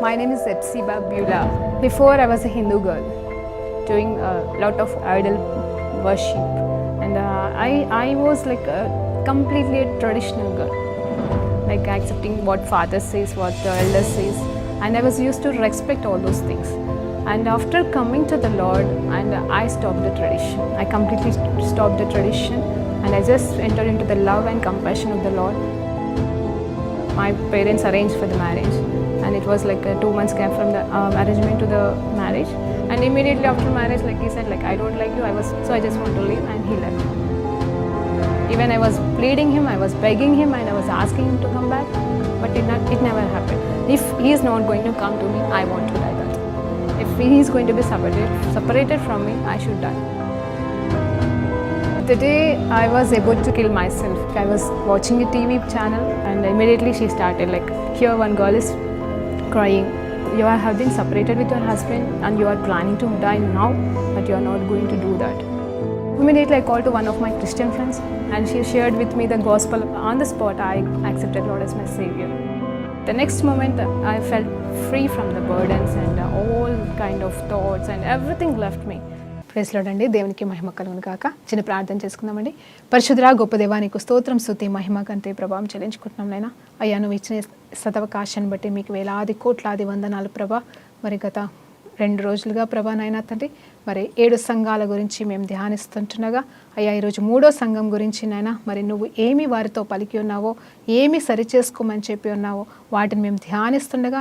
My name is Epsiba Beulah. Before I was a Hindu girl doing a lot of idol worship, and I was like completely a traditional girl, like accepting what father says, what the elder says, and I was used to respect all those things. And after coming to the Lord, and I stopped the tradition. I completely stopped the tradition, and I just entered into the love and compassion of the Lord. My parents arranged for the marriage, and it was like a 2 months gap from the arrangement to the marriage. And immediately after marriage, like he said, like I don't like you. I just want to leave, and he left. Even I was pleading him, I was begging him, and I was asking him to come back, but it never happened. If he is not going to come to me, I want to die. That if he is going to be separated from me, I should die. The day I was about to kill myself, I was watching a TV channel, and immediately she started like, here one girl is crying. You have been separated with your husband and you are planning to die now, but you are not going to do that. Immediately I called to one of my Christian friends, and she shared with me the gospel. On the spot, I accepted Lord as my Savior. The next moment, I felt free from the burdens and all kind of thoughts, and everything left me. Praise lord అండి. దేవునికి మహిమ కలుగును గాక. చిన్న ప్రార్థన చేసుకుందామండి. పరిశుద్ధుడా గొప్ప దేవా, నీకు స్తోత్రం, స్తుతి, మహిమ, గంతే, ప్రభావం చెల్లించుకుంటున్నాం నైనా. అయ్యా, నువ్వు ఇచ్చిన సదవకాశాన్ని బట్టి మీకు వేలాది కోట్లాది వందనాలు ప్రభా. మరి గత 2 రోజులుగా ప్రభా నాయనా తండ్రి, మరి 7 సంఘాల గురించి మేము ధ్యానిస్తుంటుండగా, అయ్యా ఈరోజు 3వ సంఘం గురించి నాయనా, మరి నువ్వు ఏమి వారితో పలికి ఉన్నావో, ఏమి సరిచేసుకోమని చెప్పి ఉన్నావో వాటిని మేము ధ్యానిస్తుండగా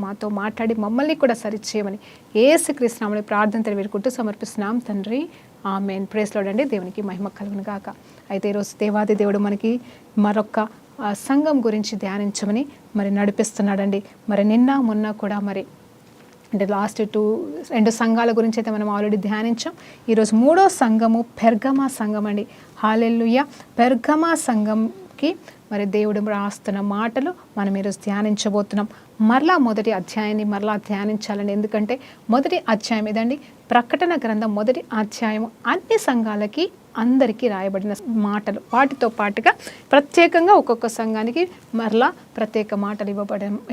మాతో మాట్లాడి మమ్మల్ని కూడా సరిచేయమని యేసుక్రీస్తు నామములో ప్రార్థన వేడుకుంటూ సమర్పిస్తున్నాం తండ్రి. ఆమేన్. ప్రైజ్ లార్డ్ అండి. దేవునికి మహిమ కలుగును గాక. అయితే ఈరోజు దేవాది దేవుడు మనకి మరొక సంఘం గురించి ధ్యానించమని మరి నడిపిస్తున్నాడండి. మరి నిన్న మొన్న కూడా మరి అంటే లాస్ట్ 2 సంఘాల గురించి అయితే మనం ఆల్రెడీ ధ్యానించాం. ఈరోజు 3వ సంఘము పెర్గమా సంఘం అండి. హల్లెలూయా. పెర్గమా సంఘంకి మరి దేవుడు రాస్తున్న మాటలు మనం ఈరోజు ధ్యానించబోతున్నాం. మరలా మొదటి అధ్యాయాన్ని మరలా ధ్యానించాలండి. ఎందుకంటే మొదటి అధ్యాయం ఇదండి. ప్రకటన గ్రంథం మొదటి అధ్యాయం అన్ని సంఘాలకి అందరికీ రాయబడిన మాటలు. వాటితో పాటుగా ప్రత్యేకంగా ఒక్కొక్క సంఘానికి మరలా ప్రత్యేక మాటలు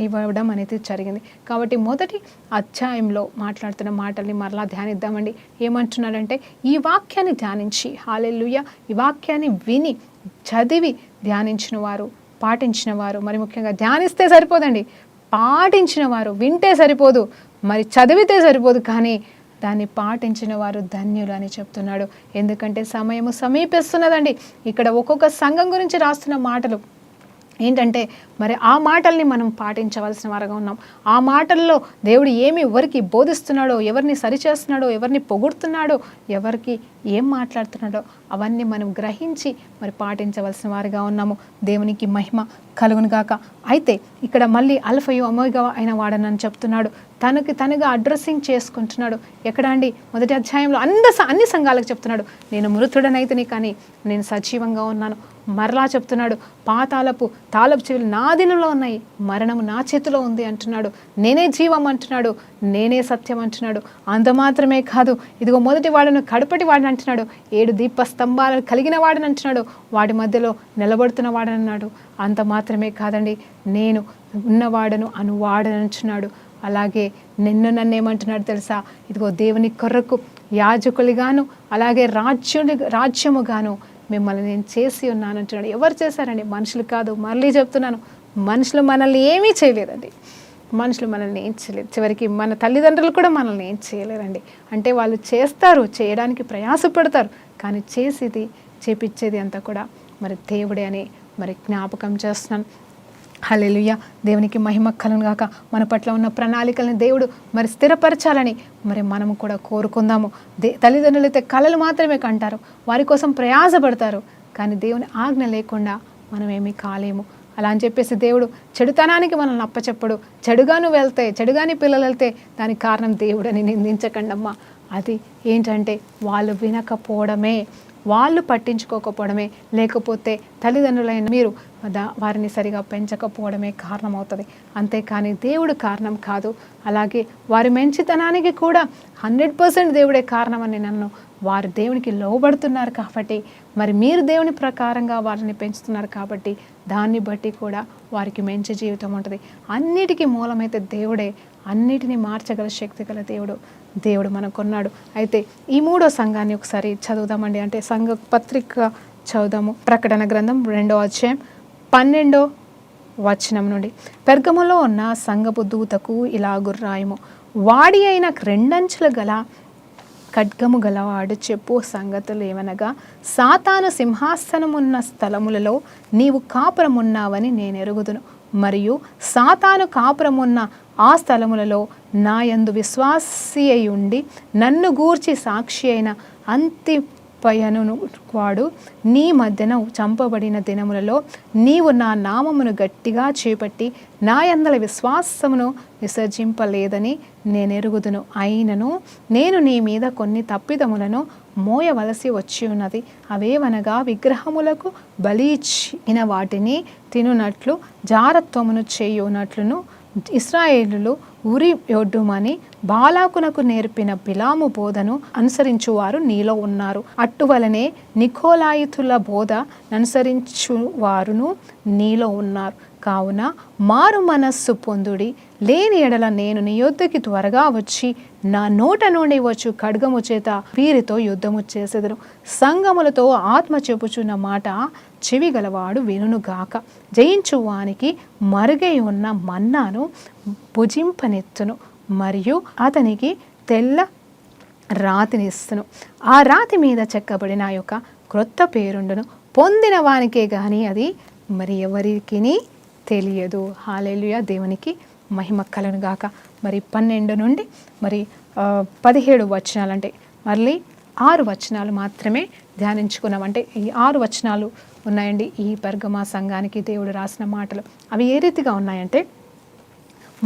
ఇవ్వడం అనేది జరిగింది. కాబట్టి మొదటి అధ్యాయంలో మాట్లాడుతున్న మాటల్ని మరలా ధ్యానిద్దామండి. ఏమంటున్నాడంటే, ఈ వాక్యాన్ని ధ్యానించి, హల్లెలూయా, ఈ వాక్యాన్ని విని చదివి ధ్యానించిన వారు, పాటించిన వారు, మరి ముఖ్యంగా ధ్యానిస్తే సరిపోదండి, పాటించిన వారు, వింటే సరిపోదు, మరి చదివితే సరిపోదు, కానీ దాన్ని పాటించిన వారు ధన్యులు అని చెప్తున్నాడు. ఎందుకంటే సమయము సమీపిస్తున్నదండి. ఇక్కడ ఒక్కొక్క సంఘం గురించి రాస్తున్న మాటలు ఏంటంటే, మరి ఆ మాటల్ని మనం పాటించవలసిన వారుగా ఉన్నాం. ఆ మాటల్లో దేవుడు ఎవరికి బోధిస్తున్నాడో, ఎవరిని సరిచేస్తున్నాడో, ఎవరిని పొగుడుతున్నాడో, ఎవరికి ఏం మాట్లాడుతున్నాడో అవన్నీ మనం గ్రహించి మరి పాటించవలసిన వారుగా ఉన్నాము. దేవునికి మహిమ కలుగును గాక. అయితే ఇక్కడ మళ్ళీ అల్ఫయు ఒమేగా అయిన వాడనని చెప్తున్నాడు. తనగా అడ్రస్సింగ్ చేసుకుంటున్నాడు. ఎక్కడ అండి? మొదటి అధ్యాయంలో అన్ని సంఘాలకు చెప్తున్నాడు, నేను మృతుడనైతిని కానీ నేను సజీవంగా ఉన్నాను. మరలా చెప్తున్నాడు, పాతాళపు తాళపు చెవులు నా దినంలో ఉన్నాయి, మరణము నా చేతిలో ఉంది అంటున్నాడు. నేనే జీవం అంటున్నాడు, నేనే సత్యం అంటున్నాడు. అంత మాత్రమే కాదు, ఇదిగో మొదటి వాడను కడపటి వాడని అంటున్నాడు, 7 దీపస్తంభాలు కలిగిన వాడని అంటున్నాడు, వాడి మధ్యలో నిలబడుతున్న వాడని అన్నాడు. అంత మాత్రమే కాదండి, నేను ఉన్నవాడను అనువాడని అంటున్నాడు. అలాగే నన్నేమంటున్నాడు తెలుసా? ఇదిగో దేవుని కొరకు యాజకులుగాను అలాగే రాజ్యముగాను మిమ్మల్ని నేను చేసి ఉన్నాను అంటున్నాడు. ఎవరు చేశారండి? మనుషులు కాదు. మళ్ళీ చెప్తున్నాను, మనుషులు మనల్ని ఏమీ చేయలేదండి. మనుషులు మనల్ని ఏం చేయలేదు. చివరికి మన తల్లిదండ్రులు కూడా మనల్ని ఏం చేయలేరండి. అంటే వాళ్ళు చేస్తారు, చేయడానికి ప్రయాసపడతారు, కానీ చేపించేది అంతా కూడా మరి దేవుడే అని మరి జ్ఞాపకం చేస్తున్నాను. హల్లెలూయా. దేవునికి మహిమ కలుగును గాక. మన పట్ల ఉన్న ప్రణాళికలను దేవుడు మరి స్థిరపరచాలని మరి మనము కూడా కోరుకుందాము. తల్లిదండ్రులు అయితే కలలు మాత్రమే కంటారు, వారి కోసం ప్రయాసపడతారు, కానీ దేవుని ఆజ్ఞ లేకుండా మనం ఏమీ కాలేము. అలా అని చెప్పేసి దేవుడు చెడుతనానికి మనల్ని అప్పచెప్పడు. చెడుగాను వెళ్తే, చెడుగాని పిల్లలు వెళ్తే దానికి కారణం దేవుడని నిందించకండమ్మా. అది ఏంటంటే వాళ్ళు వినకపోవడమే, వాళ్ళు పట్టించుకోకపోవడమే, లేకపోతే తల్లిదండ్రులైన మీరు వారిని సరిగా పెంచకపోవడమే కారణమవుతుంది. అంతేకాని దేవుడు కారణం కాదు. అలాగే వారి మంచితనానికి కూడా 100% దేవుడే కారణమని నన్ను వారు దేవునికి లోబడుతున్నారు కాబట్టి, మరి మీరు దేవుని ప్రకారంగా వారిని పెంచుతున్నారు కాబట్టి దాన్ని బట్టి కూడా వారికి మంచి జీవితం ఉంటుంది. అన్నిటికీ మూలమైతే దేవుడే, అన్నిటినీ మార్చగల శక్తి గల దేవుడు మనకున్నాడు. అయితే ఈ 3వ సంఘాన్ని ఒకసారి చదువుదామండి. అంటే సంఘ పత్రిక చదువుదాము. ప్రకటన గ్రంథం 2వ అధ్యాయం 12వ వచనం నుండి. పెర్గములో ఉన్న సంఘపు దూతకు ఇలాగు రాయము, వాడి అయిన 2 అంచులు గల ఖడ్గము గలవాడు చెప్పు సంగతులు ఏమనగా, సాతాను సింహాసనమున్న స్థలములలో నీవు కాపురమున్నావని నేను ఎరుగుదును, మరియు సాతాను కాపురమున్న ఆ స్థలములలో నా యందు విశ్వాసి అయి ఉండి నన్ను గూర్చి సాక్షి అయిన అంతిపయను వాడు నీ మధ్యన చంపబడిన దినములలో నీవు నా నామమును గట్టిగా చేపట్టి నా యందల విశ్వాసమును విసర్జింపలేదని నేను ఎరుగుదును. అయినను నేను నీ మీద కొన్ని తప్పిదములను మోయవలసి వచ్చి ఉన్నది. అవేవనగా విగ్రహములకు బలి ఇచ్చిన వాటిని తినునట్లు జారత్వమును చేయునట్లును ఇశ్రాయేలులు ఉరి యొడ్డుమని బాలాకునకు నేర్పిన బిలాము బోధను అనుసరించువారు నీలో ఉన్నారు. అట్టువలనే నికోలాయితుల బోధ అనుసరించువారును నీలో ఉన్నారు. కావున మారు మనస్సు పొందుడి, లేని ఎడల నేను నీ యొద్దకి త్వరగా వచ్చి నా నోట నుండి వచ్చు ఖడ్గము చేత వీరితో యుద్ధము చేసెదను. సంగములతో ఆత్మ చెప్పుచున్న మాట చెవి గలవాడు వినుగాక. జయించువానికి మరుగై ఉన్న మన్నాను భుజింపనెత్తును, మరియు అతనికి తెల్ల రాతినిస్తును. ఆ రాతి మీద చెక్కబడిన యొక్క క్రొత్త పేరుండును. పొందిన వానికే గాని అది మరి ఎవరికి తెలియదు. హల్లెలూయా, దేవునికి మహిమ కలుగును గాక. మరి 12 నుండి మరి 17 వచనాలు, అంటే మళ్ళీ 6 వచనాలు మాత్రమే ధ్యానించుకున్నాం. అంటే ఈ 6 వచనాలు ఉన్నాయండి ఈ పెర్గమా సంఘానికి దేవుడు రాసిన మాటలు. అవి ఏ రీతిగా ఉన్నాయంటే,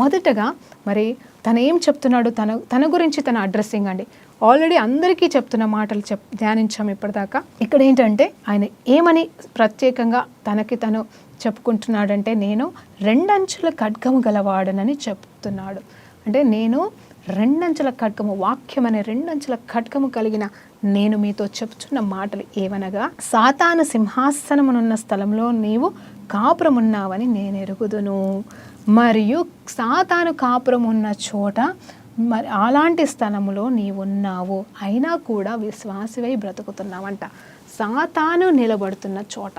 మొదటగా మరి తను ఏం చెప్తున్నాడు, తన గురించి తన అడ్రస్సింగ్ అండి. ఆల్రెడీ అందరికీ చెప్తున్న మాటలు ధ్యానించాం ఇప్పటిదాకా. ఇక్కడ ఏంటంటే ఆయన ఏమని ప్రత్యేకంగా తనకి తను చెప్పుకుంటున్నాడంటే, నేను 2 అంచుల ఖడ్గము గలవాడనని చెప్తున్నాడు. అంటే నేను 2 అంచుల ఖడ్గము, వాక్యం అనే 2 అంచుల ఖడ్గము కలిగిన నేను మీతో చెప్తున్న మాటలు ఏవనగా, సాతాను సింహాసనమునున్న స్థలంలో నీవు కాపురమున్నావని నేను ఎరుగుదును, మరియు సాతాను కాపురం ఉన్న చోట మరి అలాంటి స్థలములో నీవున్నావు, అయినా కూడా విశ్వాసివై బ్రతుకుతున్నావంట. సాతాను నిలబడుతున్న చోట,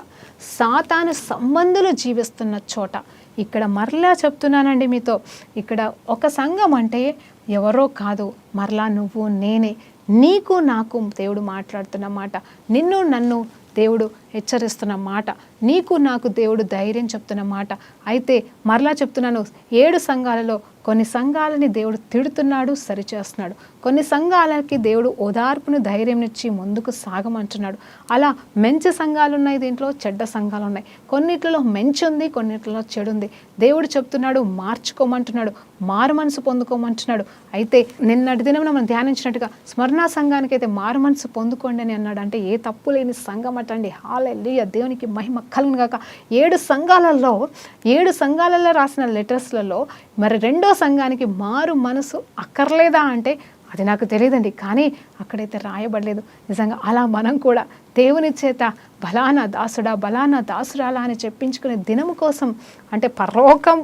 సాతాను సంబంధులు జీవిస్తున్న చోట. ఇక్కడ మరలా చెప్తున్నానండి మీతో, ఇక్కడ ఒక సంఘం అంటే ఎవరో కాదు, మరలా నువ్వు నేనే. నీకు నాకు దేవుడు మాట్లాడుతున్న మాట, నిన్ను నన్ను దేవుడు హెచ్చరిస్తున్న మాట, నీకు నాకు దేవుడు ధైర్యం చెప్తున్న మాట. అయితే మరలా చెప్తున్నాను, 7 సంఘాలలో కొన్ని సంఘాలని దేవుడు తిడుతున్నాడు, సరిచేస్తున్నాడు. కొన్ని సంఘాలకి దేవుడు ఓదార్పును ధైర్యంనిచ్చి ముందుకు సాగమంటున్నాడు. అలా మంచి సంఘాలు ఉన్నాయి, దీంట్లో చెడ్డ సంఘాలు ఉన్నాయి. కొన్నిట్లలో మంచి ఉంది, కొన్నిట్లలో చెడు ఉంది. దేవుడు చెప్తున్నాడు మార్చుకోమంటున్నాడు, మారు మనసు పొందుకోమంటున్నాడు. అయితే నిన్నటి దినం మనం ధ్యానించినట్టుగా స్మరణ సంఘానికి అయితే మారు మనసు పొందుకోండి అని అన్నాడు. అంటే ఏ తప్పు లేని సంఘం అటండి. హల్లెలూయా, దేవునికి మహిమ కలుగును గాక. 7 సంఘాలలో రాసిన లెటర్స్లలో మరి 2వ సంఘానికి మారు మనసు అక్కర్లేదా అంటే అది నాకు తెలియదండి, కానీ అక్కడైతే రాయబడలేదు. నిజంగా అలా మనం కూడా దేవుని చేత బలానా దాసుడా బలానా దాసురాలా అని చెప్పించుకునే దినము కోసం, అంటే పరలోకం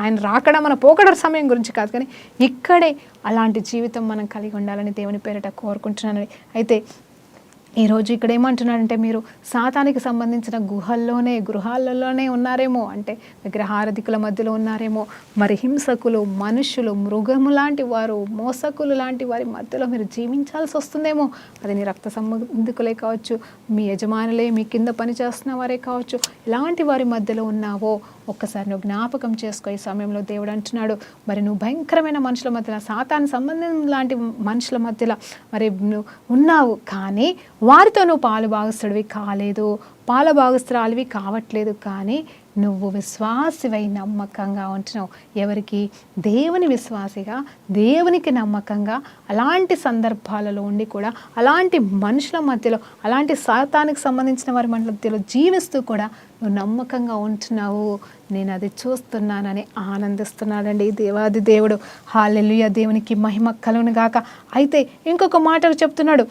ఆయన రాకడా మన పోకడ సమయం గురించి కాదు, కానీ ఇక్కడే అలాంటి జీవితం మనం కలిగి ఉండాలని దేవుని పేరిట కోరుకుంటున్నాను. అయితే ఈరోజు ఇక్కడ ఏమంటున్నాడంటే, మీరు సాతానికి సంబంధించిన గృహాలలోనే ఉన్నారేమో, అంటే విగ్రహారాధికుల మధ్యలో ఉన్నారేమో, మరి హింసకులు, మనుషులు, మృగము లాంటి వారు, మోసకులు లాంటి వారి మధ్యలో మీరు జీవించాల్సి వస్తుందేమో. అది నీ రక్త సంబంధికులే కావచ్చు, మీ యజమానులే, మీ కింద పనిచేస్తున్న వారే కావచ్చు. ఇలాంటి వారి మధ్యలో ఉన్నావో ఒక్కసారి నువ్వు జ్ఞాపకం చేసుకో. ఈ సమయంలో దేవుడు అంటున్నాడు, మరి నువ్వు భయంకరమైన మనుషుల మధ్యలో, సాతాను సంబంధం లాంటి మనుషుల మధ్యలో మరి నువ్వు ఉన్నావు, కానీ వారితో నువ్వు పాలుభాగస్తుడివి కాలేదు, పాలుభాగస్తురాలివి కావట్లేదు. కానీ నువ్వు విశ్వాసివై నమ్మకంగా ఉంటున్నావు. ఎవరికి? దేవుని విశ్వాసిగా, దేవునికి నమ్మకంగా. అలాంటి సందర్భాలలో ఉండి కూడా అలాంటి మనుషుల మధ్యలో, అలాంటి సాతానికి సంబంధించిన వారి మధ్యలో జీవిస్తూ కూడా నువ్వు నమ్మకంగా ఉంటున్నావు. నేను అది చూస్తున్నానని ఆనందిస్తున్నాడండి దేవాది దేవుడు. హల్లెలూయా, దేవునికి మహిమ కలుగును గాక. అయితే ఇంకొక మాటలు చెప్తున్నాడు,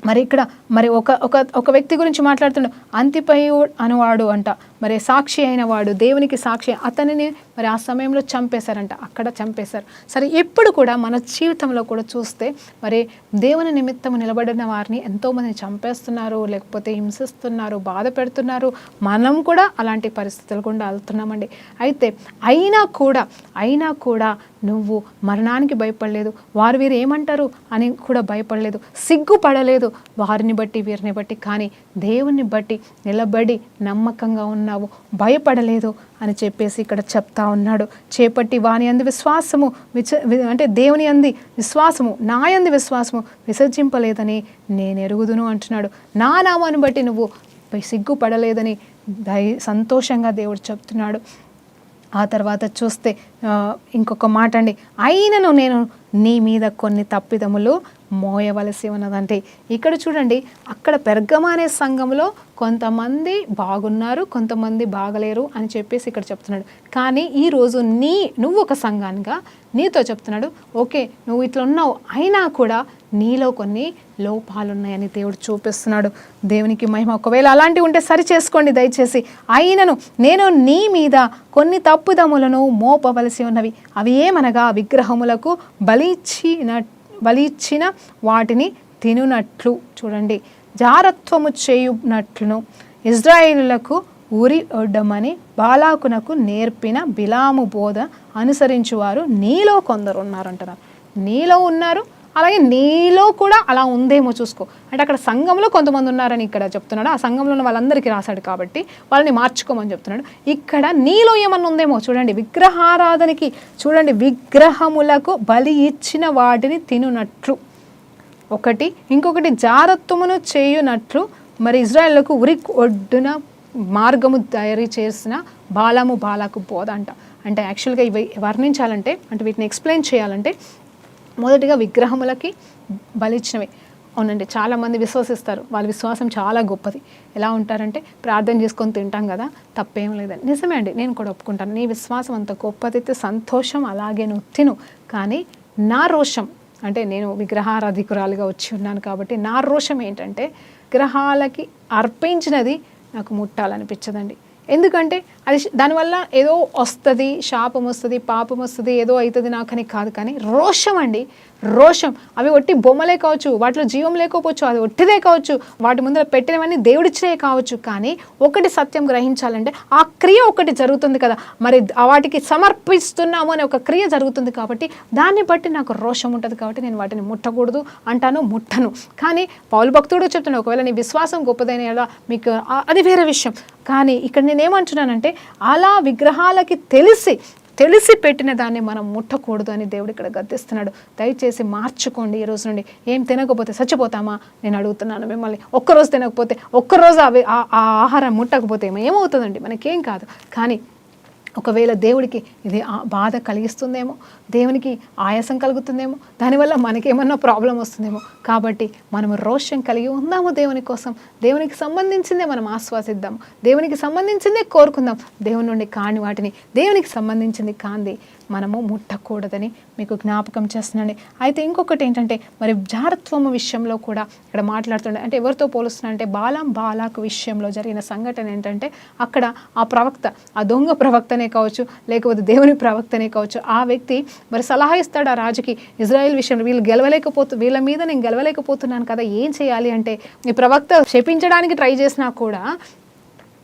మరి ఇక్కడ మరి ఒక ఒక ఒక వ్యక్తి గురించి మాట్లాడుతుండే అంతిపయు అనువాడు అంట, మరి సాక్షి అయిన వాడు, దేవునికి సాక్షి, అతనిని మరి ఆ సమయంలో చంపేశారంట, అక్కడ చంపేశారు. సరే, ఎప్పుడు కూడా మన జీవితంలో కూడా చూస్తే మరి దేవుని నిమిత్తం నిలబడిన వారిని ఎంతోమందిని చంపేస్తున్నారు, లేకపోతే హింసిస్తున్నారు, బాధ పెడుతున్నారు. మనం కూడా అలాంటి పరిస్థితులు గుండా వెళ్తున్నామండి. అయితే అయినా కూడా నువ్వు మరణానికి భయపడలేదు, వారు వీరు ఏమంటారు అని కూడా భయపడలేదు, సిగ్గుపడలేదు, వారిని బట్టి వీరిని బట్టి, కానీ దేవుని బట్టి నిలబడి నమ్మకంగా ఉన్నావు, భయపడలేదు అని చెప్పేసి ఇక్కడ చెప్తా ఉన్నాడు. చేపట్టి వాని యందు విశ్వాసము అంటే దేవుని యందు విశ్వాసము, నా యందు విశ్వాసము విసర్జింపలేదని నేను ఎరుగుదును అంటున్నాడు. నా నామాన్ని బట్టి నువ్వు సిగ్గుపడలేదని సంతోషంగా దేవుడు చెప్తున్నాడు. ఆ తర్వాత చూస్తే ఇంకొక మాట అండి, అయినను నేను నీ మీద కొన్ని తప్పిదములు మోయవలసి ఉన్నదంటే, ఇక్కడ చూడండి, అక్కడ పెర్గమ అనే సంఘంలో కొంతమంది బాగున్నారు, కొంతమంది బాగలేరు అని చెప్పేసి ఇక్కడ చెప్తున్నాడు. కానీ ఈరోజు నువ్వు ఒక సంఘానిగా నీతో చెప్తున్నాడు, ఓకే నువ్వు ఇట్లా ఉన్నావు, అయినా కూడా నీలో కొన్ని లోపాలు ఉన్నాయని దేవుడు చూపిస్తున్నాడు. దేవునికి మహిమ. ఒకవేళ అలాంటివి ఉంటే సరి చేసుకోండి దయచేసి. అయినను నేను నీ మీద కొన్ని తప్పుదములను మోపవలసి ఉన్నవి, అవి ఏమనగా విగ్రహములకు బలిచ్చిన వాటిని తినునట్లు, చూడండి, జారత్వము చేయునట్లును ఇజ్రాయేలులకు ఉరి ఒడ్డమని బాలాకునకు నేర్పిన బిలాము బోధ అనుసరించువారు నీలో కొందరు ఉన్నారంటున్నారు. నీలో ఉన్నారు, అలాగే నీలో కూడా అలా ఉందేమో చూసుకో. అంటే అక్కడ సంఘంలో కొంతమంది ఉన్నారని ఇక్కడ చెప్తున్నాడు, ఆ సంఘంలో ఉన్న వాళ్ళందరికీ రాశాడు కాబట్టి వాళ్ళని మార్చుకోమని చెప్తున్నాడు. ఇక్కడ నీలో ఏమన్నా ఉందేమో చూడండి. విగ్రహారాధనకి చూడండి, విగ్రహములకు బలి ఇచ్చిన వాటిని తినునట్లు ఒకటి, ఇంకొకటి జారత్వమును చేయునట్లు, మరి ఇజ్రాయేలుకు ఉరి ఒడ్డున మార్గము తయారీ చేసిన బాలాకు బోధ అంట. అంటే యాక్చువల్గా ఇవి వర్ణించాలంటే, అంటే వీటిని ఎక్స్ప్లెయిన్ చేయాలంటే, మొదటిగా విగ్రహములకి బలిచ్చినవి. అవునండి, చాలామంది విశ్వసిస్తారు, వాళ్ళ విశ్వాసం చాలా గొప్పది. ఎలా ఉంటారంటే, ప్రార్థన చేసుకొని తింటాం కదా, తప్పేం లేదని. నిజమే అండి, నేను కూడా ఒప్పుకుంటాను, నీ విశ్వాసం అంత గొప్పదైతే సంతోషం, అలాగే నువ్వు తిను. కానీ నా రోషం అంటే, నేను విగ్రహారాధికురాలుగా వచ్చి ఉన్నాను కాబట్టి నా రోషం ఏంటంటే, విగ్రహాలకి అర్పించినది నాకు ముట్టాలనిపించదండి. ఎందుకంటే అది దానివల్ల ఏదో వస్తుంది, శాపం వస్తుంది, పాపం వస్తుంది, ఏదో అవుతుంది నాకని కాదు. కానీ రోషం అండి, రోషం. అవి ఒట్టి బొమ్మలే కావచ్చు, వాటిలో జీవం లేకపోవచ్చు, అది ఒట్టిదే కావచ్చు, వాటి ముందర పెట్టినవన్నీ దేవుడిచ్చినే కావచ్చు. కానీ ఒకటి సత్యం గ్రహించాలంటే, ఆ క్రియ ఒకటి జరుగుతుంది కదా, మరి వాటికి సమర్పిస్తున్నాము అనే ఒక క్రియ జరుగుతుంది కాబట్టి దాన్ని బట్టి నాకు రోషం ఉంటుంది. కాబట్టి నేను వాటిని ముట్టకూడదు అంటాను, ముట్టను. కానీ పౌలు భక్తుడు చెప్తున్నాడు, ఒకవేళ నీ విశ్వాసం గొప్పదైన ఎలా మీకు అది వేరే విషయం. కానీ ఇక్కడ నేనేమంటున్నానంటే, అలా విగ్రహాలకి తెలిసి పెట్టిన దాన్ని మనం ముట్టకూడదు అని దేవుడు ఇక్కడ గద్దిస్తున్నాడు. దయచేసి మార్చుకోండి. ఈ రోజు నుండి ఏం తినకపోతే చచ్చిపోతామా? నేను అడుగుతున్నాను మిమ్మల్ని. ఒక్కరోజు తినకపోతే, ఒక్కరోజు ఆ ఆహారం ముట్టకపోతే ఏమవుతుందండి? మనకేం కాదు. కానీ ఒకవేళ దేవుడికి ఇది బాధ కలిగిస్తుందేమో, దేవునికి ఆయాసం కలుగుతుందేమో, దానివల్ల మనకేమన్నా ప్రాబ్లం వస్తుందేమో. కాబట్టి మనము రోషం కలిగి ఉందాము దేవుని కోసం. దేవునికి సంబంధించిందే మనం ఆస్వాదిద్దాము, దేవునికి సంబంధించిందే కోరుకుందాం. దేవుని నుండి కాని వాటిని, దేవునికి సంబంధించింది కాంది మనము ముట్టకూడదని మీకు జ్ఞాపకం చేస్తున్నాండి. అయితే ఇంకొకటి ఏంటంటే, మరి జారత్వము విషయంలో కూడా ఇక్కడ మాట్లాడుతుండే, అంటే ఎవరితో పోలుస్తున్నా అంటే బాలాకు విషయంలో జరిగిన సంఘటన ఏంటంటే, అక్కడ ఆ ప్రవక్త, ఆ దొంగ ప్రవక్తనే కావచ్చు, లేకపోతే దేవుని ప్రవక్తనే కావచ్చు, ఆ వ్యక్తి మరి సలహా ఇస్తాడు ఆ రాజుకి, ఇజ్రాయెల్ విషయంలో వీళ్ళ మీద నేను గెలవలేకపోతున్నాను కదా, ఏం చేయాలి అంటే, ఈ ప్రవక్త శపించడానికి ట్రై చేసినా కూడా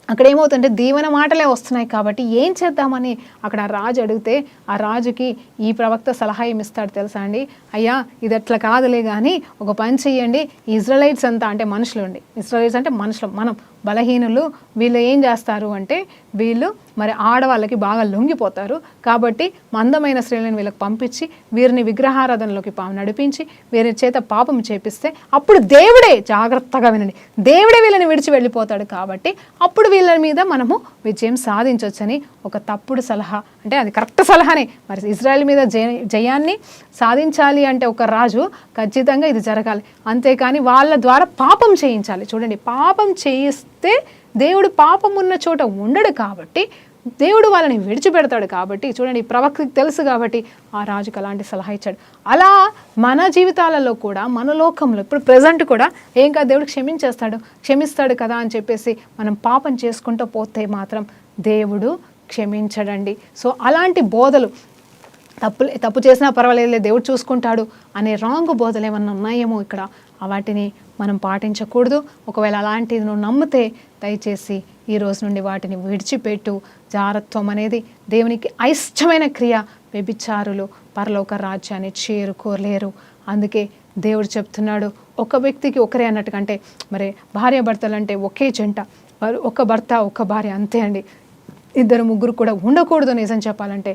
అక్కడ ఏమవుతుందంటే దీవెన మాటలే వస్తున్నాయి. కాబట్టి ఏం చేద్దామని అక్కడ ఆ రాజు అడిగితే, ఆ రాజుకి ఈ ప్రవక్త సలహా ఏమిస్తాడు తెలుసా అండి? అయ్యా, ఇది అట్లా కాదులే కానీ ఒక పని చెయ్యండి, ఇజ్రాయెలైట్స్ అంతా, అంటే మనుషులు అండి, ఇజ్రాయెలైట్స్ అంటే మనుషులు, మనం బలహీనులు, వీళ్ళు ఏం చేస్తారు అంటే, వీళ్ళు మరి ఆడవాళ్ళకి బాగా లొంగిపోతారు. కాబట్టి మందమైన స్త్రీలను వీళ్ళకి పంపించి వీరిని విగ్రహారాధనలోకి నడిపించి వీరి చేత పాపం చేపిస్తే అప్పుడు దేవుడే, జాగ్రత్తగా వినండి, దేవుడే వీళ్ళని విడిచి వెళ్ళిపోతాడు. కాబట్టి అప్పుడు వీళ్ళ మీద మనము విజయం సాధించవచ్చని ఒక తప్పుడు సలహా, అంటే అది కరెక్ట్ సలహానే. మరి ఇజ్రాయెల్ మీద జయాన్ని సాధించాలి అంటే ఒక రాజు ఖచ్చితంగా ఇది జరగాలి, అంతేకాని వాళ్ళ ద్వారా పాపం చేయించాలి. చూడండి, పాపం చేయిస్తే దేవుడు పాపం ఉన్న చోట ఉండడు. కాబట్టి దేవుడు వాళ్ళని విడిచిపెడతాడు కాబట్టి చూడండి, ప్రవక్తకి తెలుసు కాబట్టి ఆ రాజుకు అలాంటి సలహా ఇచ్చాడు. అలా మన జీవితాలలో కూడా, మన లోకంలో ఇప్పుడు ప్రజెంట్ కూడా ఏం కాదు, దేవుడు క్షమిస్తాడు కదా అని చెప్పేసి మనం పాపం చేసుకుంటూ పోతే మాత్రం దేవుడు క్షమించడండి. సో అలాంటి బోధలు, తప్పు చేసినా పర్వాలేదు దేవుడు చూసుకుంటాడు అనే రాంగ్ బోధలు ఏమన్నా ఉన్నాయేమో ఇక్కడ, వాటిని మనం పాటించకూడదు. ఒకవేళ అలాంటిది నువ్వు నమ్మితే దయచేసి ఈ రోజు నుండి వాటిని విడిచిపెట్టు. జారత్వం అనేది దేవునికి అయిష్టమైన క్రియ. వ్యభిచారులు పరలోక రాజ్యాన్ని చేరుకోలేరు. అందుకే దేవుడు చెప్తున్నాడు, ఒక వ్యక్తికి ఒకరే అన్నట్టుకంటే మరి భార్యాభర్తలు అంటే ఒకే జంట, ఒక భర్త ఒక భార్య అంతే అండి. 2-3 కూడా ఉండకూడదు నిజం చెప్పాలంటే.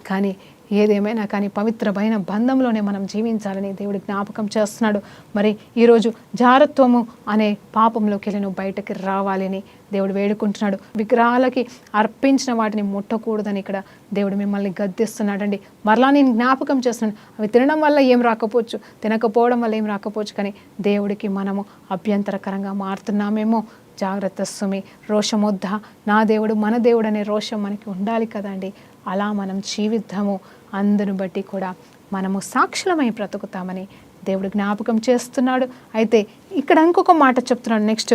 కానీ ఏదేమైనా కానీ పవిత్రమైన బంధంలోనే మనం జీవించాలని దేవుడు జ్ఞాపకం చేస్తున్నాడు. మరి ఈరోజు జారత్వము అనే పాపంలోకి వెళ్ళి నువ్వు బయటకి రావాలని దేవుడు వేడుకుంటున్నాడు. విగ్రహాలకి అర్పించిన వాటిని ముట్టకూడదని ఇక్కడ దేవుడు మిమ్మల్ని గద్దిస్తున్నాడండి. మరలా నేను జ్ఞాపకం చేస్తున్నాను, అవి తినడం వల్ల ఏం రాకపోవచ్చు, తినకపోవడం వల్ల ఏం రాకపోవచ్చు, కానీ దేవుడికి మనము అభ్యంతరకరంగా మారుతున్నామేమో. జాగ్రత్త సుమి. రోషమొద్ద, నా దేవుడు మన దేవుడు అనే రోషం మనకి ఉండాలి కదండి. అలా మనం జీవిద్దాము. అందును బట్టి కూడా మనము సాక్షులమై బ్రతుకుతామని దేవుడు జ్ఞాపకం చేస్తున్నాడు. అయితే ఇక్కడ ఇంకొక మాట చెప్తున్నాడు. నెక్స్ట్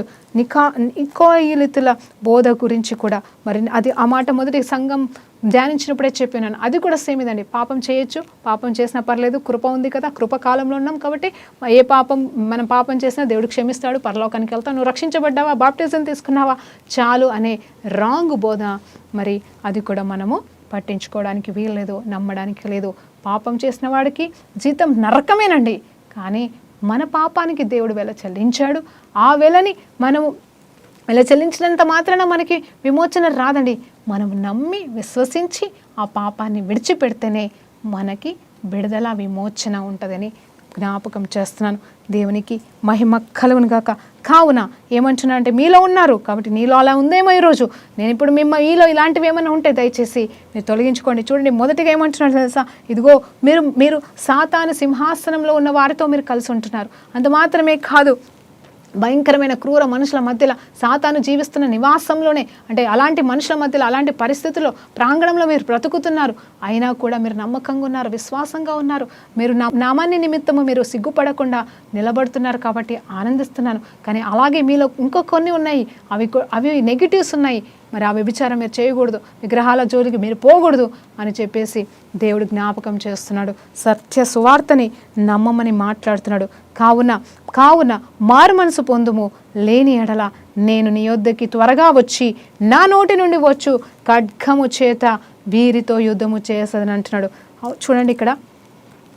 నికోయిలితుల బోధ గురించి కూడా మరి అది ఆ మాట మొదటి సంఘం ధ్యానించినప్పుడే చెప్పినాను. అది కూడా సేమ్ ఇదండి. పాపం చేయొచ్చు, పాపం చేసినా పర్లేదు, కృప ఉంది కదా, కృప కాలంలో ఉన్నాం కాబట్టి మనం పాపం చేసినా దేవుడు క్షమిస్తాడు, పరలోకానికి వెళ్తావు, నువ్వు రక్షించబడ్డావా, బాప్టిజం తీసుకున్నావా చాలు అనే రాంగ్ బోధ మరి అది కూడా మనము పట్టించుకోవడానికి వీల్లేదు, నమ్మడానికి లేదు. పాపం చేసిన వాడికి జీతం నరకమేనండి. కానీ మన పాపానికి దేవుడు వెల చెల్లించాడు. ఆ వెలని మనము వెల చెల్లించినంత మాత్రాన మనకి విమోచన రాదండి. మనం నమ్మి విశ్వసించి ఆ పాపాన్ని విడిచిపెడితేనే మనకి విడుదల, విమోచన ఉంటుందని జ్ఞాపకం చేస్తున్నాను. దేవునికి మహిమ కలుగును గాక. కావున ఏమంటున్నా అంటే, మీలో ఉన్నారు కాబట్టి నీలో అలా ఉందేమో ఈరోజు. నేను ఇప్పుడు మీలో ఇలాంటివి ఏమైనా ఉంటే దయచేసి మీరు తొలగించుకోండి. చూడండి, మొదటిగా ఏమంటున్నారు తెలుసా, ఇదిగో మీరు సాతాను సింహాసనంలో ఉన్న వారితో మీరు కలిసి ఉంటున్నారు. అంత మాత్రమే కాదు, భయంకరమైన క్రూర మనుషుల మధ్యలో సాతాను జీవిస్తున్న నివాసంలోనే, అంటే అలాంటి మనుషుల మధ్యలో, అలాంటి పరిస్థితుల్లో, ప్రాంగణంలో మీరు బ్రతుకుతున్నారు. అయినా కూడా మీరు నమ్మకంగా ఉన్నారు, విశ్వాసంగా ఉన్నారు. మీరు నామాన్ని నిమిత్తము మీరు సిగ్గుపడకుండా నిలబడుతున్నారు కాబట్టి ఆనందిస్తున్నాను. కానీ అలాగే మీలో ఇంకో కొన్ని ఉన్నాయి, అవి నెగిటివ్స్ ఉన్నాయి. మరి ఆ వ్యభిచారం మీరు చేయకూడదు, విగ్రహాల జోలికి మీరు పోకూడదు అని చెప్పేసి దేవుడు జ్ఞాపకం చేస్తున్నాడు. సత్య సువార్తని నమ్మమని మాట్లాడుతున్నాడు. కావున మారు మనసు పొందుము, లేని ఎడల నేను నీ యొద్దకి త్వరగా వచ్చి నా నోటి నుండి వచ్చు ఖడ్గము చేత వీరితో యుద్ధము చేసేదని అంటున్నాడు. చూడండి, ఇక్కడ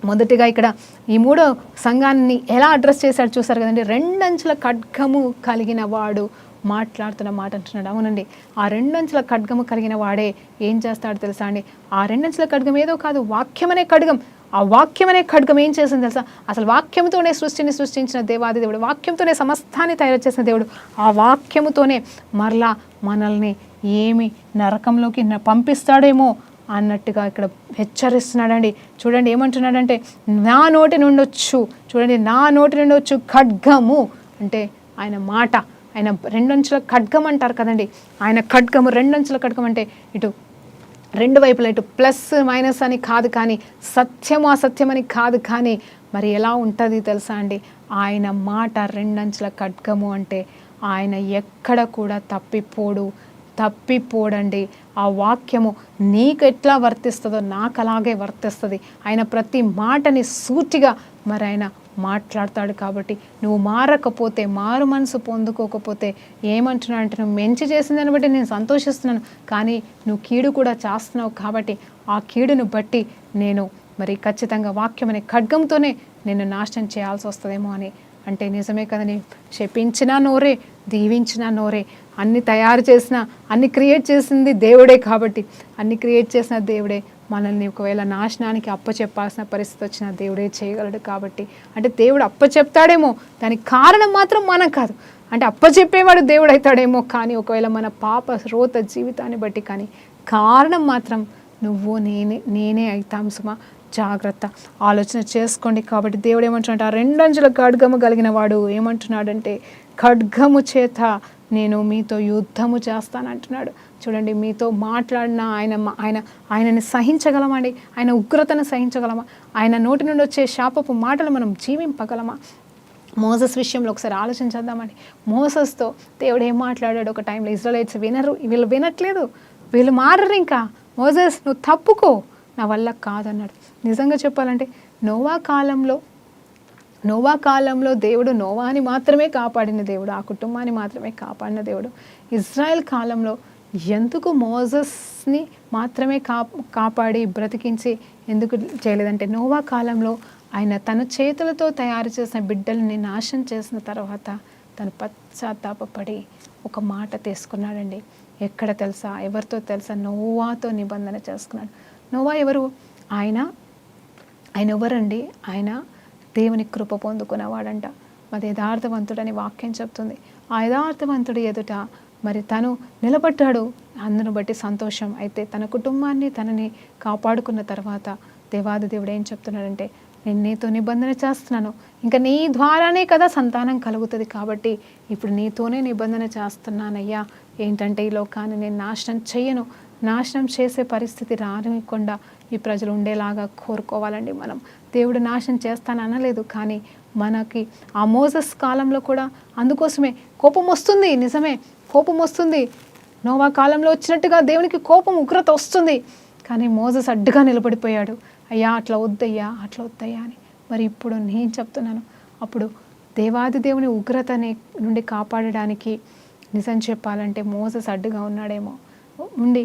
మొదటిగా ఇక్కడ ఈ 3వ సంఘాన్ని ఎలా అడ్రస్ చేశాడు చూసారు కదండి. 2 అంచుల ఖడ్గము కలిగిన వాడు మాట్లాడుతున్న మాట అంటున్నాడు. అవునండి, ఆ 2 అంచుల ఖడ్గము కలిగిన వాడే ఏం చేస్తాడు తెలుసా అండి. ఆ 2 అంచుల ఖడ్గం ఏదో కాదు, వాక్యం అనే ఖడ్గం. ఆ వాక్యం అనే ఖడ్గం ఏం చేసింది తెలుసా, అసలు వాక్యంతోనే సృష్టించిన దేవాది దేవుడు, వాక్యంతోనే సమస్తాన్ని తయారు చేసిన దేవుడు. ఆ వాక్యముతోనే మరలా మనల్ని ఏమి నరకంలోకి పంపిస్తాడేమో అన్నట్టుగా ఇక్కడ హెచ్చరిస్తున్నాడండి. చూడండి ఏమంటున్నాడంటే, నా నోటి నుండి వచ్చు ఖడ్గము అంటే ఆయన మాట. ఆయన 2 అంచుల ఖడ్గం అంటారు కదండి. ఆయన ఖడ్గము 2 అంచుల ఖడ్గం అంటే ఇటు 2 వైపులా, ఇటు ప్లస్ మైనస్ అని కాదు, కానీ సత్యము అసత్యం అని కాదు, కానీ మరి ఎలా ఉంటుంది తెలుసా అండి. ఆయన మాట 2 అంచుల ఖడ్గము అంటే ఆయన ఎక్కడ కూడా తప్పిపోడండి. ఆ వాక్యము నీకు ఎట్లా వర్తిస్తుందో నాకు అలాగే వర్తిస్తుంది. ఆయన ప్రతి మాటని సూటిగా మరి ఆయన మాట్లాడతాడు. కాబట్టి నువ్వు మారకపోతే, మారు మనసు పొందుకోకపోతే ఏమంటున్నావు అంటే, నువ్వు మంచి చేసిందని బట్టి నేను సంతోషిస్తున్నాను, కానీ నువ్వు కీడు కూడా చేస్తున్నావు కాబట్టి ఆ కీడును బట్టి నేను మరి ఖచ్చితంగా వాక్యం అనే ఖడ్గంతోనే నేను నాశనం చేయాల్సి వస్తుందేమో అని అంటే నిజమే కదని. శపించిన నోరే, దీవించిన నోరే. అన్ని తయారు చేసిన, అన్ని క్రియేట్ చేసింది దేవుడే కాబట్టి, అన్ని క్రియేట్ చేసిన దేవుడే మనల్ని ఒకవేళ నాశనానికి అప్పచెప్పాల్సిన పరిస్థితి వచ్చిన దేవుడే చేయగలడు. కాబట్టి అంటే దేవుడు అప్పచెప్తాడేమో, దానికి కారణం మాత్రం మనం కాదు. అంటే అప్పచెప్పేవాడు దేవుడు అవుతాడేమో, కానీ ఒకవేళ మన పాప రోత జీవితాన్ని బట్టి, కానీ కారణం మాత్రం నువ్వు నేనే అవుతాం. సుమా జాగ్రత్త, ఆలోచన చేసుకోండి. కాబట్టి దేవుడు ఏమంటున్నాడు, ఆ 2 అంచుల ఖడ్గము కలిగిన వాడు ఏమంటున్నాడంటే, ఖడ్గము చేత నేను మీతో యుద్ధము చేస్తానంటున్నాడు. చూడండి, మీతో మాట్లాడిన ఆయనని సహించగలమండి? ఆయన ఉగ్రతను సహించగలమా? ఆయన నోటి నుండి వచ్చే శాపపు మాటలు మనం జీవింపగలమా? మోసెస్ విషయంలో ఒకసారి ఆలోచించేద్దామండి. మోసెస్తో దేవుడు ఏం మాట్లాడాడు? ఒక టైంలో ఇజ్రాయెలైట్స్ వినరు, వీళ్ళు వినట్లేదు, వీళ్ళు మారరు. ఇంకా మోసెస్ నువ్వు తప్పుకో, నా వల్ల కాదన్నాడు. నిజంగా చెప్పాలంటే నోవా కాలంలో దేవుడు నోవాని మాత్రమే కాపాడిన దేవుడు, ఆ కుటుంబాన్ని మాత్రమే కాపాడిన దేవుడు. ఇజ్రాయెల్ కాలంలో ఎందుకు మోసెస్ని మాత్రమే కాపాడి బ్రతికించి ఎందుకు చేయలేదంటే, నోవా కాలంలో ఆయన తన చేతులతో తయారు చేసిన బిడ్డల్ని నాశనం చేసిన తర్వాత తను పశ్చాత్తాపపడి ఒక మాట తీసుకున్నాడండి. ఎక్కడ తెలుసా? ఎవరితో తెలుసా? నోవాతో నిబంధన చేసుకున్నాడు. నోవా ఎవరు? ఆయన ఎవరండి? ఆయన దేవుని కృప పొందుకున్నవాడంట. మరి యథార్థవంతుడని వాక్యం చెప్తుంది. ఆ యథార్థవంతుడు ఎదుట మరి తను నిలబడ్డాడు. అందును బట్టి సంతోషం. అయితే తన కుటుంబాన్ని తనని కాపాడుకున్న తర్వాత దేవాది దేవుడు ఏం చెప్తున్నాడంటే, నేను నీతో నిబంధన చేస్తున్నాను, ఇంకా నీ ద్వారానే కదా సంతానం కలుగుతుంది, కాబట్టి ఇప్పుడు నీతోనే నిబంధన చేస్తున్నానయ్యా. ఏంటంటే ఈ లోకాన్ని నేను నాశనం చెయ్యను, నాశనం చేసే పరిస్థితి రానివ్వకుండా ఈ ప్రజలు ఉండేలాగా కోరుకోవాలండి. మనం దేవుడు నాశనం చేస్తాననలేదు, కానీ మనకి ఆ మోసెస్ కాలంలో కూడా అందుకోసమే కోపం వస్తుంది. నిజమే, కోపం వస్తుంది. నోవా కాలంలో వచ్చినట్టుగా దేవునికి కోపం, ఉగ్రత వస్తుంది. కానీ మోసెస్ అడ్డుగా నిలబడిపోయాడు. అయ్యా అట్లా వద్దయ్యా, అట్లా వద్దయ్యా అని. మరి ఇప్పుడు నేను చెప్తున్నాను, అప్పుడు దేవాది దేవుని ఉగ్రత నుండి కాపాడడానికి నిజం చెప్పాలంటే మోసెస్ అడ్డుగా ఉన్నాడేమో. ఉండి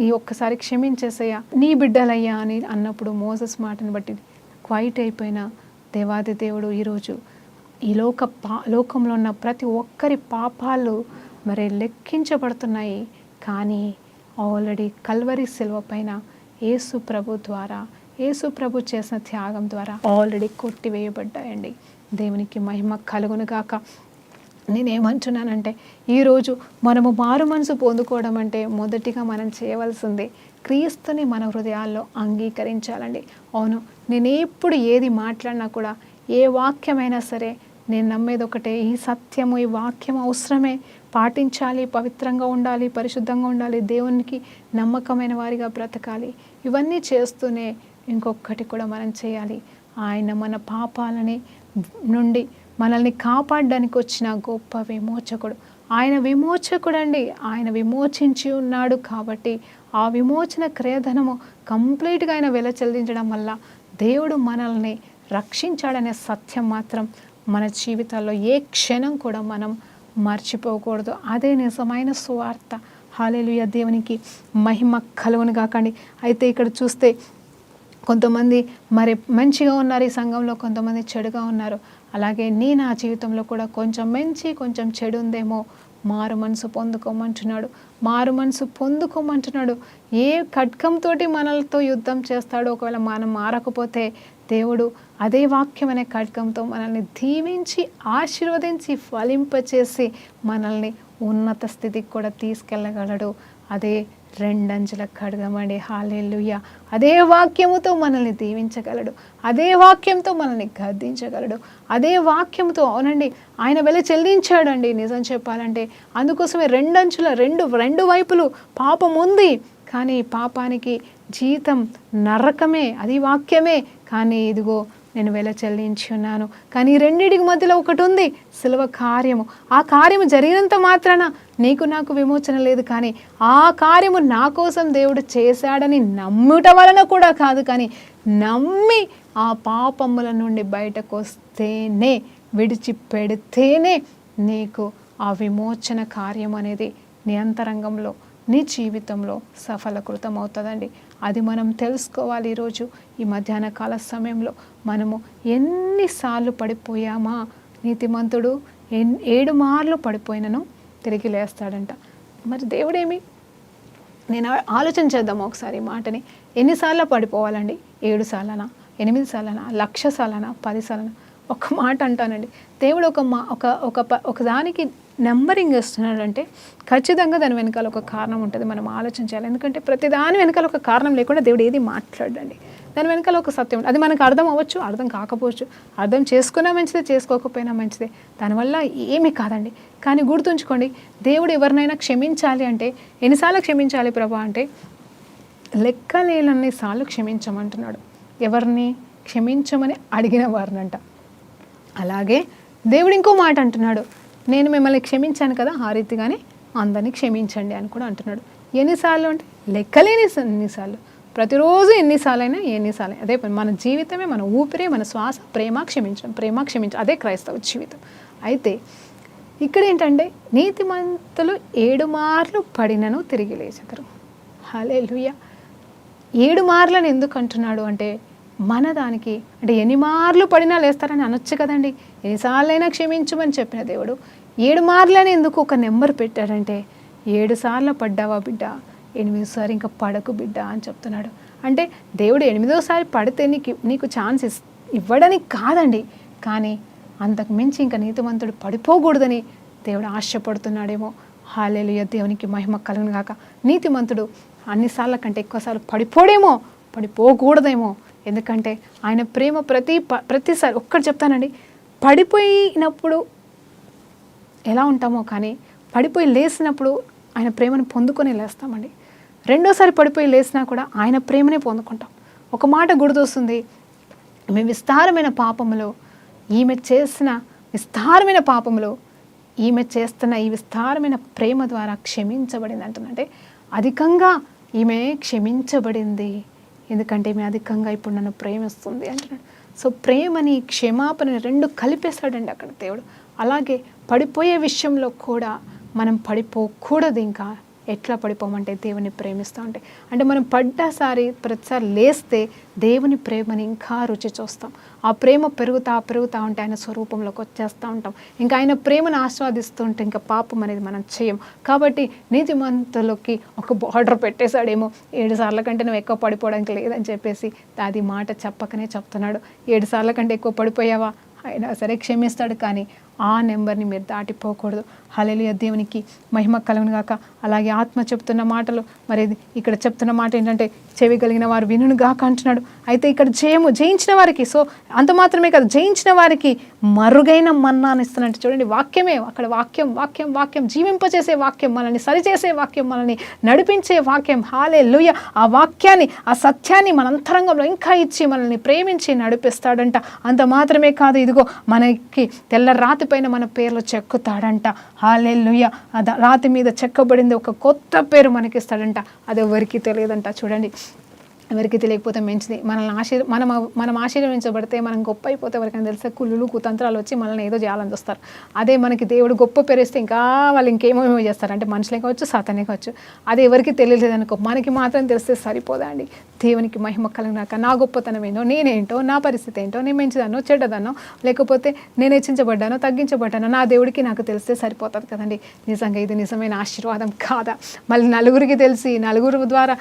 ఈ ఒక్కసారి క్షమించేసయ్యా, నీ బిడ్డలయ్యా అని అన్నప్పుడు మోసెస్ మాటను బట్టి క్వైట్ అయిపోయిన దేవాది దేవుడు ఈరోజు ఈ లోకంలో ఉన్న ప్రతి ఒక్కరి పాపాలు మరి లెక్కించబడుతున్నాయి. కానీ ఆల్రెడీ కల్వరి శిలువ పైన యేసు ప్రభు చేసిన త్యాగం ద్వారా ఆల్రెడీ కొట్టివేయబడ్డాయండి. దేవునికి మహిమ కలుగును గాక. నేనేమంటున్నానంటే, ఈరోజు మనము మారు మనసు పొందుకోవడం అంటే మొదటిగా మనం చేయవలసింది క్రీస్తుని మన హృదయాల్లో అంగీకరించాలండి. అవును, నేను ఎప్పుడు ఏది మాట్లాడినా కూడా, ఏ వాక్యమైనా సరే నేను నమ్మేది ఒకటే, ఈ సత్యము, ఈ వాక్యం అవసరమే, పాటించాలి, పవిత్రంగా ఉండాలి, పరిశుద్ధంగా ఉండాలి, దేవునికి నమ్మకమైన వారిగా బ్రతకాలి. ఇవన్నీ చేస్తూనే ఇంకొకటి కూడా మనం చేయాలి. ఆయన మన పాపాలని నుండి మనల్ని కాపాడడానికి వచ్చిన గొప్ప విమోచకుడు. ఆయన విమోచకుడు అండి. ఆయన విమోచించి ఉన్నాడు కాబట్టి ఆ విమోచన క్రయధనము కంప్లీట్గా ఆయన వెల చెల్లించడం వల్ల దేవుడు మనల్ని రక్షించాడనే సత్యం మాత్రం మన జీవితాల్లో ఏ క్షణం కూడా మనం మర్చిపోకూడదు. అదే నిజమైన సువార్త. హల్లెలూయా, దేవునికి మహిమ కలుగును గాకండి. అయితే ఇక్కడ చూస్తే కొంతమంది మరి మంచిగా ఉన్నారు ఈ సంఘంలో, కొంతమంది చెడుగా ఉన్నారు. అలాగే నా జీవితంలో కూడా కొంచెం మంచి కొంచెం చెడు ఉందేమో. మారు మనసు పొందుకోమంటున్నాడు. ఏ ఖడ్గంతో మనలతో యుద్ధం చేస్తాడో, ఒకవేళ మనం మారకపోతే దేవుడు అదే వాక్యం అనే ఖడ్గంతో మనల్ని దీవించి ఆశీర్వదించి ఫలింపచేసి మనల్ని ఉన్నత స్థితికి కూడా తీసుకెళ్ళగలడు. అదే రెండంచుల ఖడ్గమండి. హల్లెలూయా. అదే వాక్యముతో మనల్ని దీవించగలడు, అదే వాక్యంతో మనల్ని గద్దించగలడు, అదే వాక్యంతో. అవునండి, ఆయన వెల చెల్లించాడండి. నిజం చెప్పాలంటే అందుకోసమే రెండు వైపులు పాపం ఉంది, కానీ పాపానికి జీతం నరకమే, అది వాక్యమే. కానీ ఇదిగో నేను వెల చెల్లించి ఉన్నాను. కానీ ఈ రెండింటికి మధ్యలో ఒకటి ఉంది, సిలువ కార్యము. ఆ కార్యము జరిగినంత మాత్రాన నీకు నాకు విమోచన లేదు, కానీ ఆ కార్యము నా కోసం దేవుడు చేశాడని నమ్ముట వలన కూడా కాదు, కానీ నమ్మి ఆ పాపముల నుండి బయటకు వస్తేనే, విడిచిపెడితేనే నీకు ఆ విమోచన కార్యం అనేది నీ అంతరంగంలో, నీ జీవితంలో సఫలీకృతం అవుతుందండి. అది మనం తెలుసుకోవాలి. ఈరోజు ఈ మధ్యాహ్న కాల సమయంలో మనము ఎన్నిసార్లు పడిపోయామా? నీతిమంతుడు 7 మార్లు పడిపోయినను తిరిగి లేస్తాడంట. మరి దేవుడేమి? నేను ఆలోచన చేద్దాము ఒకసారి మాటని. ఎన్నిసార్లు పడిపోవాలండి? 7 సార్లనా, 8 సార్లనా, 1,00,000 సార్లనా, 10 సార్లనా? ఒక మాట అంటానండి, దేవుడు ఒక దానికి నెంబరింగ్ ఇస్తున్నాడంటే ఖచ్చితంగా దాని వెనకాల ఒక కారణం ఉంటుంది. మనం ఆలోచించాలి. ఎందుకంటే ప్రతి దాని వెనకాల ఒక కారణం లేకుండా దేవుడు ఏది మాట్లాడండి. దాని వెనకాల ఒక సత్యం. అది మనకు అర్థం అవ్వచ్చు, అర్థం కాకపోవచ్చు. అర్థం చేసుకున్నా మంచిదే, చేసుకోకపోయినా మంచిదే. దానివల్ల ఏమీ కాదండి. కానీ గుర్తుంచుకోండి, దేవుడు ఎవరినైనా క్షమించాలి అంటే ఎన్నిసార్లు క్షమించాలి ప్రభా అంటే లెక్కలేనన్నిసార్లు క్షమించమంటున్నాడు. ఎవరిని క్షమించమని అడిగిన వారినంట. అలాగే దేవుడు ఇంకో మాట అంటున్నాడు, నేను మిమ్మల్ని క్షమించాను కదా, ఆ రీతిగానే అందరినీ క్షమించండి అని కూడా అంటున్నాడు. ఎన్నిసార్లు అంటే లెక్కలేని ఎన్నిసార్లు, ప్రతిరోజు ఎన్నిసార్లు అదే మన జీవితమే, మన ఊపిరే, మన శ్వాస ప్రేమ క్షమించడం, అదే క్రైస్తవ జీవితం. అయితే ఇక్కడ ఏంటంటే నీతిమంతులు 7 మార్లు పడినను తిరిగి లేచెదరు. హల్లెలూయా. 7 మార్లను ఎందుకు అంటున్నాడు అంటే మన దానికి అంటే ఎన్ని మార్లు పడినా లేస్తారని అనొచ్చు కదండి. ఎన్నిసార్లైనా క్షమించమని చెప్పిన దేవుడు 7 మార్లని ఎందుకు ఒక నెంబర్ పెట్టాడంటే 7 సార్లు పడ్డావా బిడ్డ, 8వ ఇంకా పడకు బిడ్డ అని చెప్తున్నాడు. అంటే దేవుడు 8వసారి పడితే నీకు ఛాన్స్ ఇవ్వడానికి కాదండి, కానీ అంతకు మించి ఇంకా నీతిమంతుడు పడిపోకూడదని దేవుడు ఆశపడుతున్నాడేమో. హల్లెలూయా, దేవునికి మహిమ కలుగును గాక. నీతిమంతుడు అన్నిసార్ల కంటే ఎక్కువసార్లు పడిపోకూడదేమో. ఎందుకంటే ఆయన ప్రేమ ప్రతిసారి ఒక్కటి చెప్తానండి, పడిపోయినప్పుడు ఎలా ఉంటామో కానీ పడిపోయి లేసినప్పుడు ఆయన ప్రేమను పొందుకొని లేస్తామండి. 2వసారి పడిపోయి లేసినా కూడా ఆయన ప్రేమనే పొందుకుంటాం. ఒక మాట గుర్తొస్తుంది, ఈమె విస్తారమైన పాపములో ఈమె చేస్తున్న ఈ విస్తారమైన ప్రేమ ద్వారా క్షమించబడింది అంటుందంటే అధికంగా ఈమె క్షమించబడింది. ఎందుకంటే ఈమె అధికంగా ఇప్పుడు నన్ను ప్రేమిస్తుంది అంటున్నాడు. సో ప్రేమని క్షమాపణని 2 కలిపేశాడండి అక్కడ దేవుడు. అలాగే పడిపోయే విషయంలో కూడా మనం పడిపోకూడదు. ఇంకా ఎట్లా పడిపోమంటే దేవుని ప్రేమిస్తూ ఉంటే, అంటే మనం ప్రతిసారి లేస్తే దేవుని ప్రేమని ఇంకా రుచి చూస్తాం. ఆ ప్రేమ పెరుగుతా ఉంటే ఆయన స్వరూపంలోకి వచ్చేస్తూ ఉంటాం. ఇంకా ఆయన ప్రేమను ఆస్వాదిస్తూ ఉంటే ఇంకా పాపం అనేది మనం చేయం. కాబట్టి నీతిమంతులకి ఒక బార్డర్ పెట్టేశాడేమో, 7 సార్ల కంటే నువ్వు ఎక్కువ పడిపోవడానికి లేదని చెప్పేసి అది మాట చెప్పకనే చెప్తున్నాడు. 7 సార్ల కంటే ఎక్కువ పడిపోయావా అయినా సరే క్షమిస్తాడు, కానీ ఆ నెంబర్ని మీరు దాటిపోకూడదు. హల్లెలూయా, దేవునికి మహిమ కలుగును గాక. అలాగే ఆత్మ చెప్తున్న మాటలు, మరి ఇక్కడ చెప్తున్న మాట ఏంటంటే చెవి కలిగిన వారు వినును గాక అంటున్నాడు. అయితే ఇక్కడ జయించిన వారికి, సో అంత మాత్రమే కాదు, జయించిన వారికి మరుగైన మన్నాను ఇస్తున్నట్టు చూడండి. వాక్యమే అక్కడ, వాక్యం జీవింపచేసే వాక్యం, మనల్ని సరిచేసే వాక్యం, మనల్ని నడిపించే వాక్యం. హల్లెలూయా, ఆ వాక్యాన్ని, ఆ సత్యాన్ని మన అంతరంగంలో ఇంకా ఇచ్చి మనల్ని ప్రేమించి నడిపిస్తాడంట. అంత మాత్రమే కాదు, ఇదిగో మనకి తెల్ల రాతి పైన మన పేర్లు చెక్కుతాడంట. హల్లెలూయా, రాతి మీద చెక్కబడింది ఒక కొత్త పేరు మనకిస్తాడంట. అది ఎవరికి తెలియదంట. చూడండి, ఎవరికి తెలియకపోతే మంచిది. మనం ఆశీర్వదించబడితే, మనం గొప్ప అయిపోతే ఎవరికైనా తెలిస్తే కుళ్ళులు కుతంత్రాలు వచ్చి మనల్ని ఏదో చేయాలని చూస్తారు. అదే మనకి దేవుడు గొప్ప పేరేస్తే ఇంకా వాళ్ళు ఇంకేమేమో చేస్తారు. అంటే మనుషులే కావచ్చు, సాతానే కావచ్చు. అది ఎవరికి తెలియలేదు అనుకో, మనకి మాత్రం తెలిస్తే సరిపోదా అండి. దేవునికి మహిమ కలుగునాక. నా గొప్పతనం ఏంటో, నేనేంటో, నా పరిస్థితి ఏంటో, నేను మంచిదానో చెడ్డదానో, లేకపోతే నేను హెచ్చించబడ్డానో తగ్గించబడ్డానో, నా దేవుడికి నాకు తెలిస్తే సరిపోతుంది కదండి. నిజంగా ఇది నిజమైన ఆశీర్వాదం కాదా? మళ్ళీ నలుగురికి తెలిసి, నలుగురు ద్వారా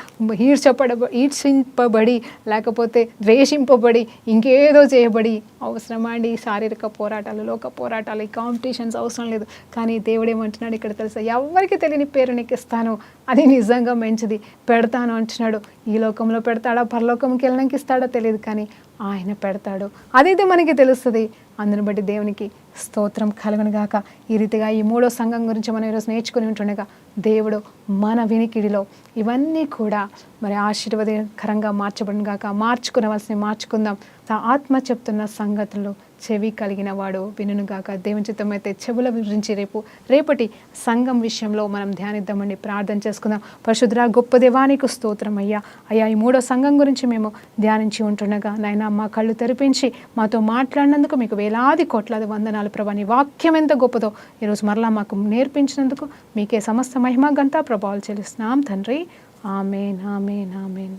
ఈడ్చింపబడి, లేకపోతే ద్వేషింపబడి, ఇంకేదో చేయబడి అవసరమా అండి? శారీరక పోరాటాలు, లోక పోరాటాలు, ఈ కాంపిటీషన్స్ అవసరం లేదు. కానీ దేవుడు ఏమంటున్నాడు ఇక్కడ తెలుసా? ఎవరికి తెలియని పేరు నీకు ఇస్తాను, అది నిజంగా మంచిది, పెడతాను అంటున్నాడు. ఈ లోకంలో పెడతాడా, పరలోకంకి వెళ్ళడానికి ఇస్తాడో తెలియదు, కానీ ఆయన పెడతాడు. అదైతే మనకి తెలుస్తుంది. అందుని బట్టి దేవునికి స్తోత్రం కలుగును గాక. ఈ రీతిగా ఈ 3వ సంఘం గురించి మనం ఈరోజు నేర్చుకుని ఉంటుండగా దేవుడు మన వినికిడిలో ఇవన్నీ కూడా మరి ఆశీర్వాదకరంగా మార్చబడిన గాక. మార్చుకుందాం. ఆత్మ చెప్తున్న సంగతులు చెవి కలిగిన వాడు వినుగాక. దేవుని చిత్తం అయితే చెవుల గురించి రేపటి సంఘం విషయంలో మనం ధ్యానిద్దామండి. ప్రార్థన చేసుకుందాం. పరిశుద్ధ గొప్ప దేవానికి స్తోత్రం అయ్యా. ఈ 3వ సంఘం గురించి మేము ధ్యానించి ఉంటుండగా నాయన మా కళ్ళు తెరిపించి మాతో మాట్లాడినందుకు మీకు వేలాది కోట్లాది వందనాలు ప్రభా. నీ వాక్యం ఎంత గొప్పదో ఈరోజు మరలా మాకు నేర్పించినందుకు మీకే సమస్త మహిమ ఘనత ప్రభావాలు చెల్లిస్తున్నాం తండ్రి. ఆమేన్, ఆమేన్, ఆమేన్.